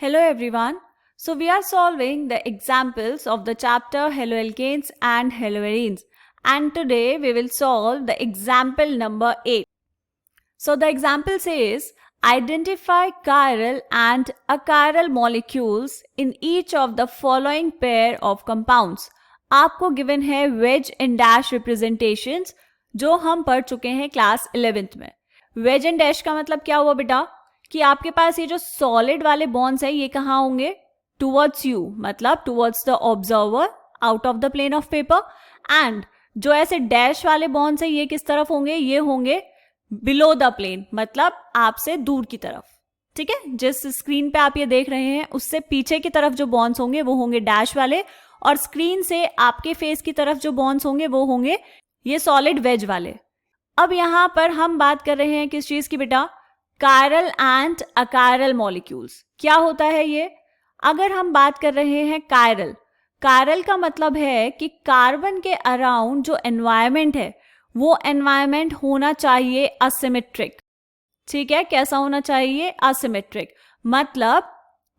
Hello everyone. So we are solving the examples of the chapter haloalkanes and haloarenes, and today we will solve the example number 8. So the example says identify chiral and achiral molecules in each of the following pair of compounds. आपको given है wedge and dash representations जो हम पढ़ चुके हैं class 11th में. wedge and dash का मतलब क्या हुआ बेटा कि आपके पास ये जो सॉलिड वाले बॉन्ड्स है ये कहाँ होंगे टूवर्ड्स यू, मतलब towards the observer out of the plane of paper. And जो ऐसे डैश वाले बॉन्ड्स है ये किस तरफ होंगे, ये होंगे बिलो द प्लेन, मतलब आपसे दूर की तरफ. ठीक है, जिस स्क्रीन पे आप ये देख रहे हैं उससे पीछे की तरफ जो बॉन्ड्स होंगे वो होंगे डैश वाले, और स्क्रीन से आपके फेस की तरफ जो बॉन्ड्स होंगे वो होंगे ये सॉलिड वेज वाले. अब यहां पर हम बात कर रहे हैं किस चीज की बेटा, chiral एंड achiral molecules. क्या होता है ये, अगर हम बात कर रहे हैं chiral का मतलब है कि कार्बन के अराउंड जो एनवायरमेंट है वो एनवायरमेंट होना चाहिए असिमेट्रिक. ठीक है, कैसा होना चाहिए, असिमेट्रिक. मतलब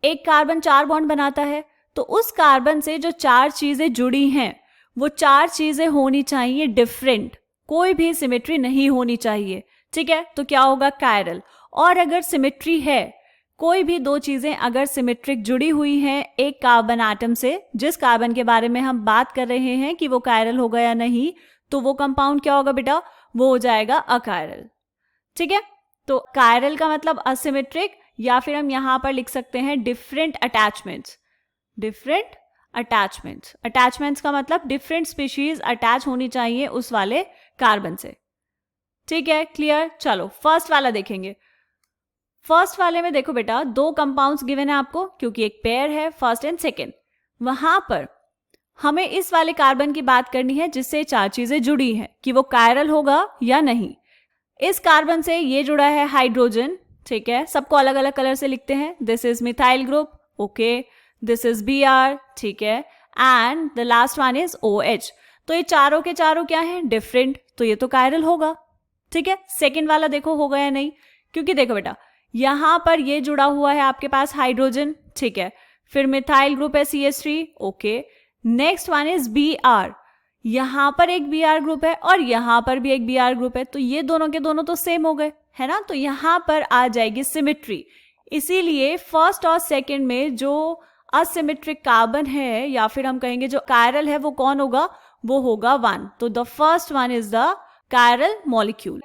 एक कार्बन 4 बॉन्ड बनाता है तो उस कार्बन से जो 4 चीजें जुड़ी हैं वो 4 चीजें होनी चाहिए डिफरेंट, कोई भी सिमेट्री नहीं होनी चाहिए. ठीक है, तो क्या होगा chiral. और अगर सिमेट्री है, कोई भी 2 चीजें अगर सिमेट्रिक जुड़ी हुई हैं एक कार्बन एटम से, जिस कार्बन के बारे में हम बात कर रहे हैं कि वो chiral होगा या नहीं, तो वो कंपाउंड क्या होगा बेटा, वो हो जाएगा अकायरल. ठीक है, तो chiral का मतलब असिमेट्रिक, या फिर हम यहां पर लिख सकते हैं different attachments. Different attachments, attachments का मतलब डिफरेंट स्पीशीज अटैच होनी चाहिए उस वाले कार्बन से. ठीक है, क्लियर. चलो फर्स्ट वाला देखेंगे. फर्स्ट वाले में देखो बेटा 2 कंपाउंड्स गिवन है आपको, क्योंकि एक पेयर है फर्स्ट एंड सेकेंड. वहां पर हमें इस वाले कार्बन की बात करनी है जिससे 4 चीजें जुड़ी हैं कि वो chiral होगा या नहीं. इस कार्बन से ये जुड़ा है हाइड्रोजन. ठीक है, सबको अलग अलग कलर से लिखते हैं. This is methyl group, okay. This is Br, ठीक है. And the last one is OH. तो ये चारों के चारों क्या है, डिफरेंट, तो ये तो chiral होगा. ठीक है, सेकेंड वाला देखो होगा या नहीं, क्योंकि देखो बेटा यहां पर ये जुड़ा हुआ है आपके पास हाइड्रोजन. ठीक है, फिर मिथाइल ग्रुप है CH3, okay. Next one is Br. यहां पर एक Br ग्रुप है और यहां पर भी एक Br ग्रुप है, तो ये दोनों के दोनों तो सेम हो गए, है ना. तो यहां पर आ जाएगी सिमेट्री. इसीलिए फर्स्ट और सेकेंड में जो असिमेट्रिक कार्बन है या फिर हम कहेंगे जो chiral है वो कौन होगा, वो होगा 1. तो the first one is the chiral molecule.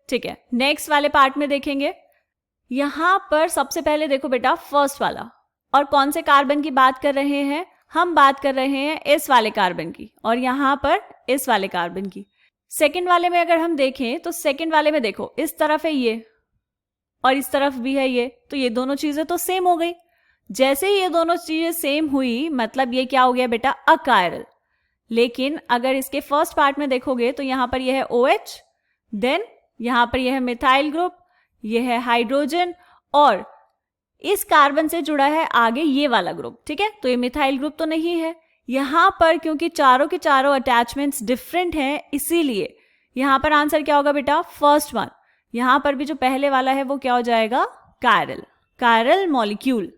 ठीक है, नेक्स्ट वाले पार्ट में देखेंगे. यहां पर सबसे पहले देखो बेटा फर्स्ट वाला, और कौन से कार्बन की बात कर रहे हैं, हम बात कर रहे हैं इस वाले कार्बन की, और यहां पर इस वाले कार्बन की. सेकंड वाले में अगर हम देखें तो सेकंड वाले में देखो इस तरफ है ये और इस तरफ भी है ये, तो ये दोनों चीजें तो सेम हो गई. जैसे ही ये दोनों चीजें सेम हुई मतलब ये क्या हो गया बेटा, अकायरल. लेकिन अगर इसके फर्स्ट पार्ट में देखोगे तो यहां पर यह है OH, देन यहां पर यह है मिथाइल ग्रुप, यह है हाइड्रोजन, और इस कार्बन से जुड़ा है आगे ये वाला ग्रुप. ठीक है, तो ये मिथाइल ग्रुप तो नहीं है. यहां पर क्योंकि चारों के चारों अटैचमेंट्स डिफरेंट हैं, इसीलिए यहां पर आंसर क्या होगा बेटा, फर्स्ट वन. यहां पर भी जो पहले वाला है वो क्या हो जाएगा, chiral मॉलिक्यूल.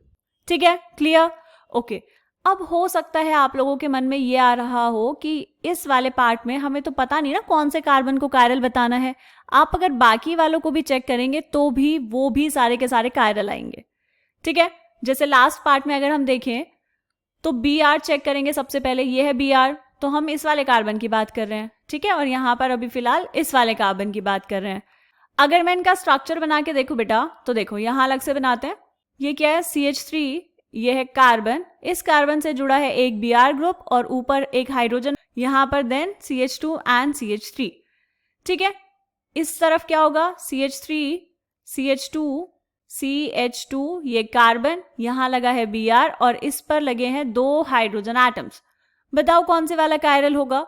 ठीक है, क्लियर, ओके. अब हो सकता है आप लोगों के मन में ये आ रहा हो कि इस वाले पार्ट में हमें तो पता नहीं ना कौन से कार्बन को chiral बताना है. आप अगर बाकी वालों को भी चेक करेंगे तो भी वो भी सारे के सारे chiral आएंगे. ठीक है, जैसे लास्ट पार्ट में अगर हम देखें तो Br चेक करेंगे सबसे पहले, ये है Br, तो हम इस वाले कार्बन की बात कर रहे हैं. ठीक है, और यहां पर अभी फिलहाल इस वाले कार्बन की बात कर रहे हैं. अगर मैं इनका स्ट्रक्चर बना के देखूं बेटा तो देखो यहां अलग से बनाते हैं. ये क्या है, CH3, ये है कार्बन, इस कार्बन से जुड़ा है एक Br ग्रुप और ऊपर एक हाइड्रोजन, यहां पर देन CH2 एंड CH3. ठीक है, इस तरफ क्या होगा, CH3, CH2, CH2, ये कार्बन, यहां लगा है Br और इस पर लगे हैं 2 हाइड्रोजन एटम्स. बताओ कौन से वाला chiral होगा.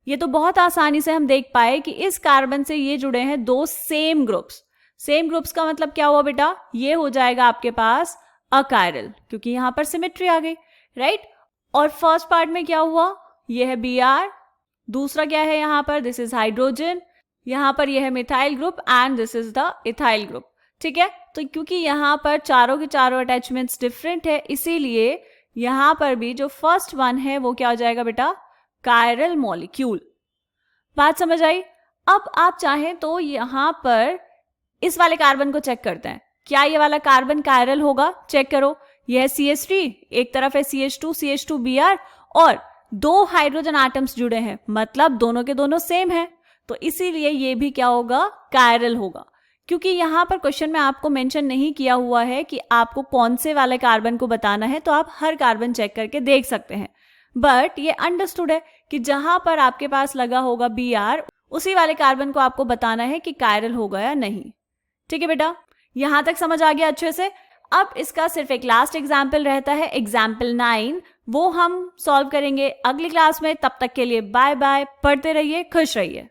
ये तो बहुत आसानी से हम देख पाए कि इस कार्बन से ये जुड़े हैं 2 सेम ग्रुप्स. सेम ग्रुप्स का मतलब क्या हुआ बेटा, ये हो जाएगा आपके पास अकायरल, क्योंकि यहां पर सिमेट्री आ गई, राइट. और फर्स्ट पार्ट में क्या हुआ, ये है Br, दूसरा क्या है यहां पर, दिस इज हाइड्रोजन, यहां पर यह है methyl group and this is the ethyl group. ठीक है, तो क्योंकि यहाँ पर चारों के चारों अटैचमेंट्स डिफरेंट है, इसीलिए यहाँ पर भी जो फर्स्ट वन है वो क्या हो जाएगा बेटा, कायरल मॉलिक्यूल। बात समझ आई? अब आप चाहें तो यहाँ पर इस वाले कार्बन को चेक करते हैं, क्या ये वाला कार्बन कायरल होगा? चेक करो, यह है CH3, एक तरफ है CH2 CH2Br और 2 हाइड्रोजन एटम्स जुड़े हैं, मतलब दोनों के दोनों सेम है, तो इसीलिए ये भी क्या होगा, कायरल होगा। क्योंकि यहाँ पर क्वेश्चन में आपको मेंशन नहीं किया हुआ है कि आपको कौन से वाले कार्बन को बताना है, तो आप हर कार्बन चेक करके देख सकते हैं, बट ये अंडरस्टूड है कि जहां पर आपके पास लगा होगा Br, उसी वाले कार्बन को आपको बताना है कि कायरल होगा या नहीं। ठीक है बेटा, यहां तक समझ आ गया अच्छे से? अब इसका सिर्फ एक लास्ट एग्जाम्पल रहता है, एग्जाम्पल 9, वो हम सॉल्व करेंगे अगली क्लास में। तब तक के लिए बाय बाय, पढ़ते रहिए, खुश रहिए।